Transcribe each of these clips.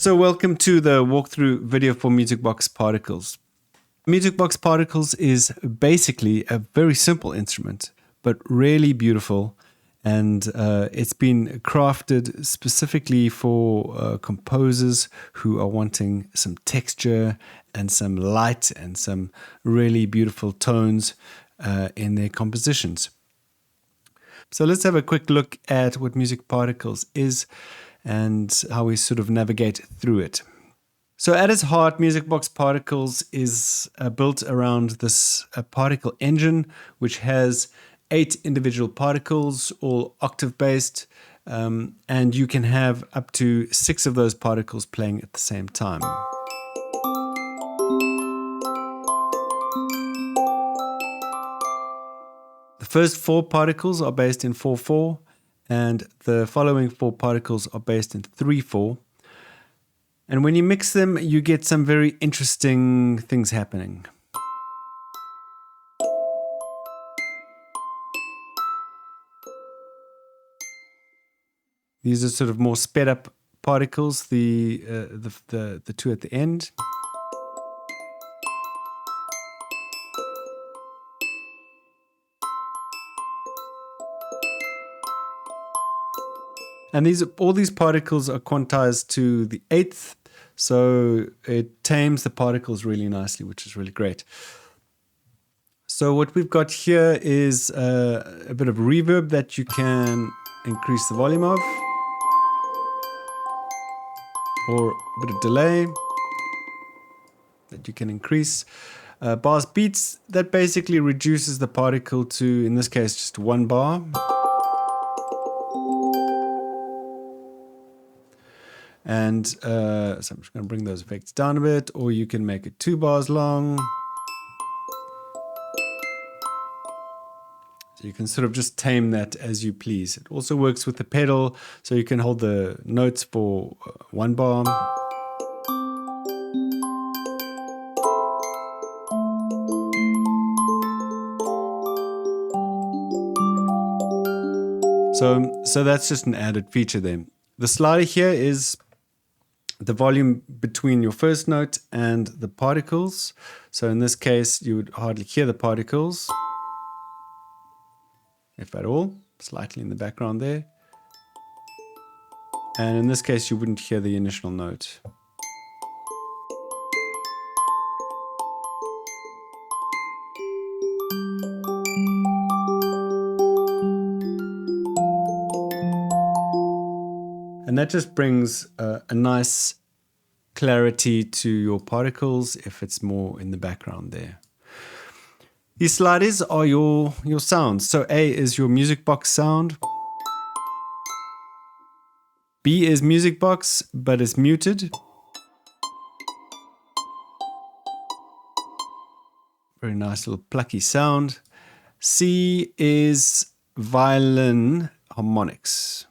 So welcome to the walkthrough video for Music Box Particles. Music Box Particles is basically a very simple instrument, but really beautiful. And it's been crafted specifically for composers who are wanting some texture and some light and some really beautiful tones in their compositions. So let's have a quick look at what Music Particles is and how we sort of navigate through it. So at its heart, Music Box Particles is built around this particle engine, which has 8 individual particles, all octave-based, and you can have up to 6 of those particles playing at the same time. The first 4 particles are based in 4/4, and the following 4 particles are based in 3/4. And when you mix them, you get some very interesting things happening. These are sort of more sped up particles, the 2 at the end. And all these particles are quantized to the 8th, so it tames the particles really nicely, which is really great. So what we've got here is a bit of reverb that you can increase the volume of, or a bit of delay that you can increase. Bars beats, that basically reduces the particle to, in this case, just 1 bar. And so I'm just going to bring those effects down a bit, or you can make it 2 bars long. So you can sort of just tame that as you please. It also works with the pedal, so you can hold the notes for 1 bar. So that's just an added feature there. The slider here is the volume between your first note and the particles. So in this case, you would hardly hear the particles, if at all, slightly in the background there. And in this case, you wouldn't hear the initial note. And that just brings a nice clarity to your particles if it's more in the background there. These sliders are your sounds. So A is your Music Box sound. B is Music Box, but it's muted. Very nice little plucky sound. C is violin harmonics.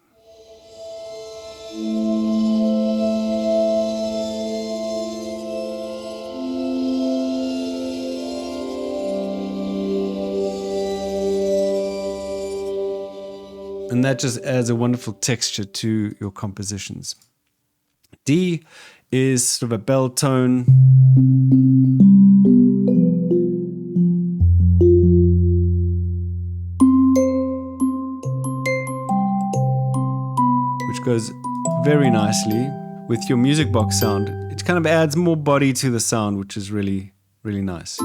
And that just adds a wonderful texture to your compositions. D is sort of a bell tone. Which goes very nicely with your Music Box sound. It kind of adds more body to the sound, which is really, really nice.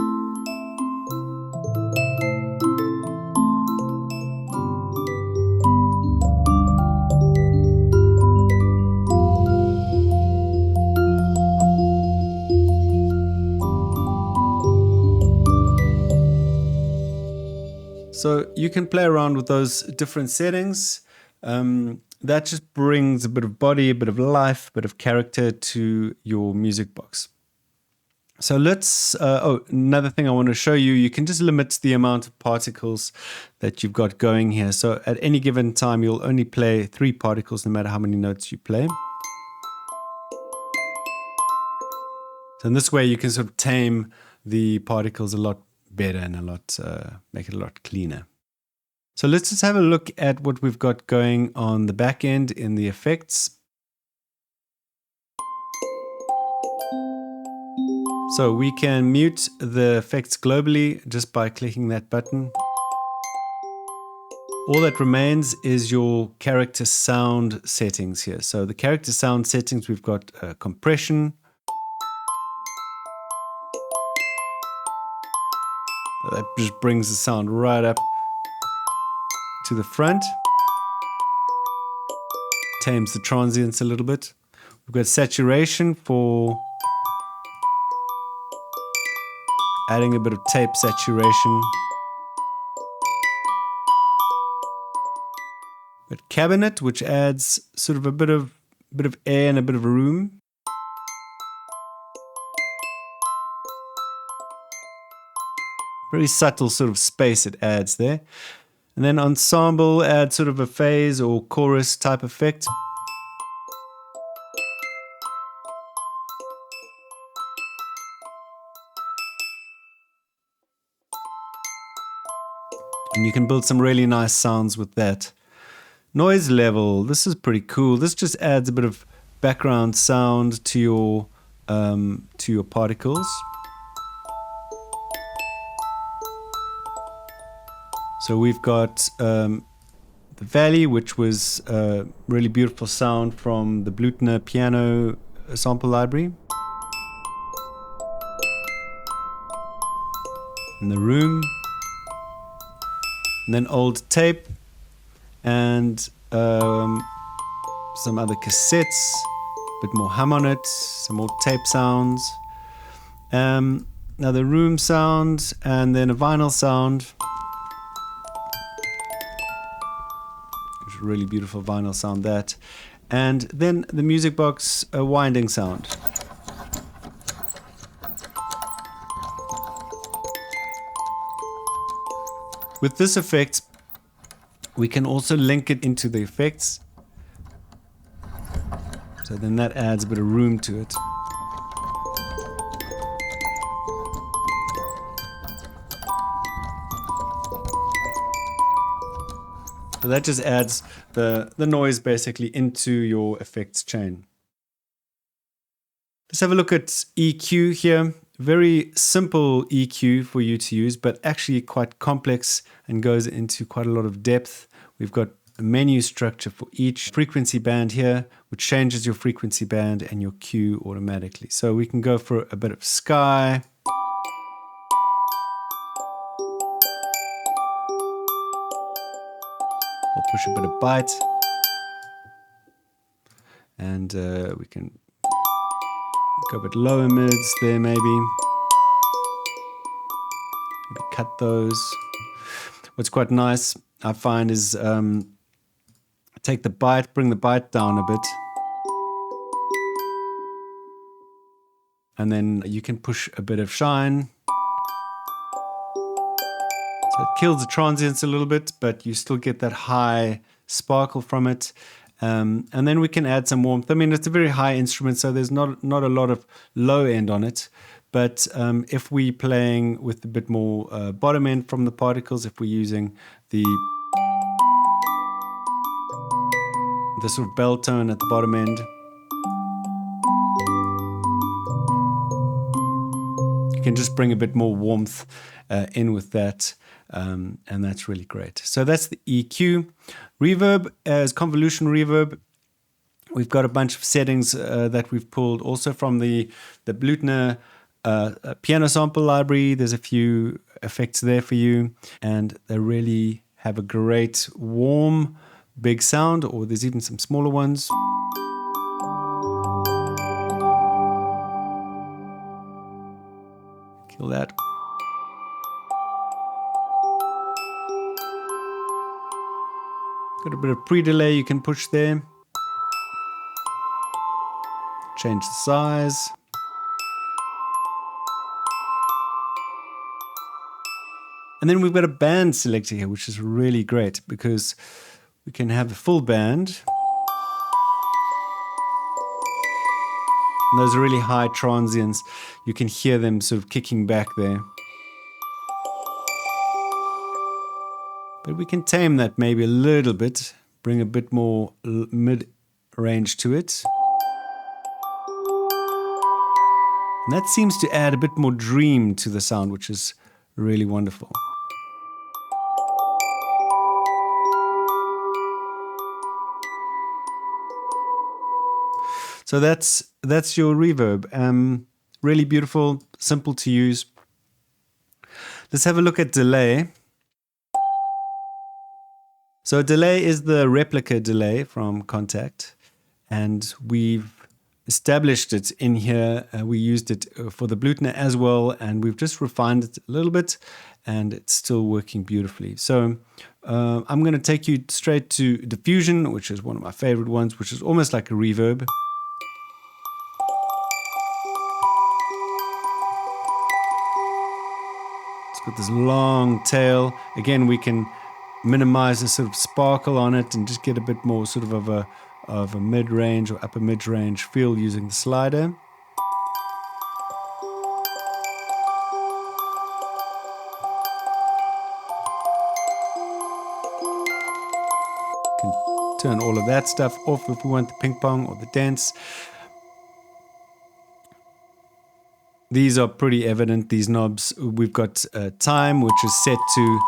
So you can play around with those different settings. That just brings a bit of body, a bit of life, a bit of character to your Music Box. So let's, another thing I want to show you, you can just limit the amount of particles that you've got going here. So at any given time, you'll only play 3 particles no matter how many notes you play. So in this way, you can sort of tame the particles a lot better and make it a lot cleaner. So let's just have a look at what we've got going on the back end in the effects. So we can mute the effects globally just by clicking that button. All that remains is your character sound settings here. So the character sound settings, we've got compression. That just brings the sound right up to the front. Tames the transients a little bit. We've got saturation for adding a bit of tape saturation. But cabinet, which adds sort of a bit of air and a bit of room. Very subtle sort of space it adds there. And then ensemble adds sort of a phase or chorus type effect. And you can build some really nice sounds with that. Noise level, this is pretty cool. This just adds a bit of background sound to your particles. So we've got the Valley, which was a really beautiful sound from the Blüthner piano sample library. In the Room. And then old tape. And some other cassettes, a bit more hum on it, some more tape sounds. Another room sound, and then a vinyl sound. It's a really beautiful vinyl sound, that. And then the music box winding sound. With this effect, we can also link it into the effects. So then that adds a bit of room to it. So that just adds the noise basically into your effects chain. Let's have a look at EQ here. Very simple EQ for you to use, but actually quite complex and goes into quite a lot of depth. We've got a menu structure for each frequency band here, which changes your frequency band and your Q automatically. So we can go for a bit of sky. We'll push a bit of bite. And we can go a bit lower mids there maybe. Maybe cut those. What's quite nice, I find, is take the bite, bring the bite down a bit. And then you can push a bit of shine. So it kills the transients a little bit, but you still get that high sparkle from it. And then we can add some warmth. I mean, it's a very high instrument, so there's not a lot of low end on it. But if we're playing with a bit more bottom end from the particles, if we're using the sort of bell tone at the bottom end, you can just bring a bit more warmth in with that. And that's really great. So that's the EQ. Reverb as convolution reverb. We've got a bunch of settings that we've pulled also from the Blüthner piano sample library. There's a few effects there for you, and they really have a great warm big sound, or there's even some smaller ones. Kill that. Got a bit of pre-delay you can push there. Change the size. And then we've got a band selector here, which is really great because we can have a full band. And those are really high transients. You can hear them sort of kicking back there. But we can tame that maybe a little bit, bring a bit more mid-range to it. And that seems to add a bit more dream to the sound, which is really wonderful. So that's your reverb. Really beautiful, simple to use. Let's have a look at delay. So delay is the replica delay from Kontakt, and we've established it in here. We used it for the Blutner as well, and we've just refined it a little bit, and it's still working beautifully. So I'm going to take you straight to diffusion, which is one of my favorite ones, which is almost like a reverb. It's got this long tail. Again, we can minimize the sort of sparkle on it and just get a bit more sort of a mid-range or upper mid-range feel using the slider. Can turn all of that stuff off if we want the ping pong or the dance. These are pretty evident, these knobs. We've got time, which is set to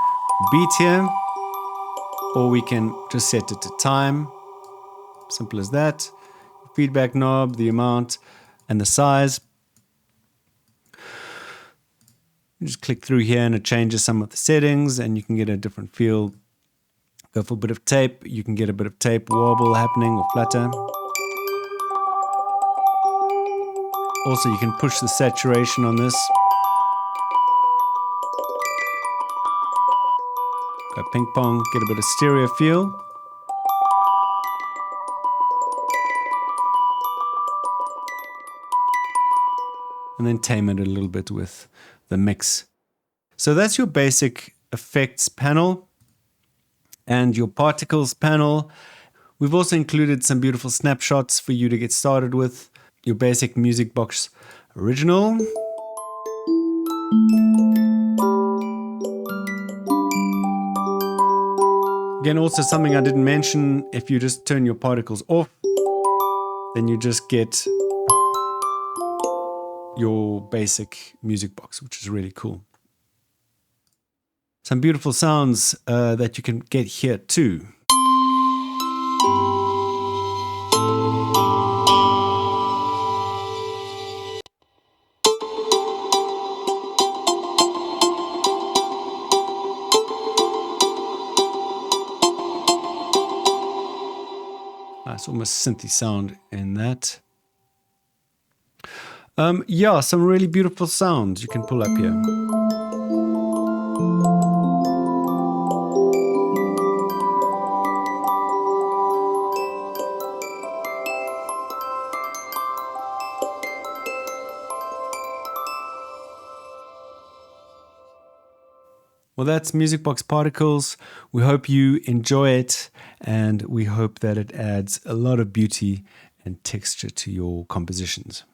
beat here, or we can just set it to time. Simple as that. Feedback knob, the amount, and the size. You just click through here and it changes some of the settings, and you can get a different feel. Go for a bit of tape. You can get a bit of tape wobble happening or flutter. Also, you can push the saturation on this. Go ping pong, get a bit of stereo feel. And then tame it a little bit with the mix. So that's your basic effects panel and your particles panel. We've also included some beautiful snapshots for you to get started with. Your basic Music Box original. Again, also something I didn't mention, if you just turn your particles off, then you just get your basic Music Box, which is really cool. Some beautiful sounds that you can get here too. Nice, almost synthy sound in that. Yeah, some really beautiful sounds you can pull up here. Well, that's Music Box Particles. We hope you enjoy it, and we hope that it adds a lot of beauty and texture to your compositions.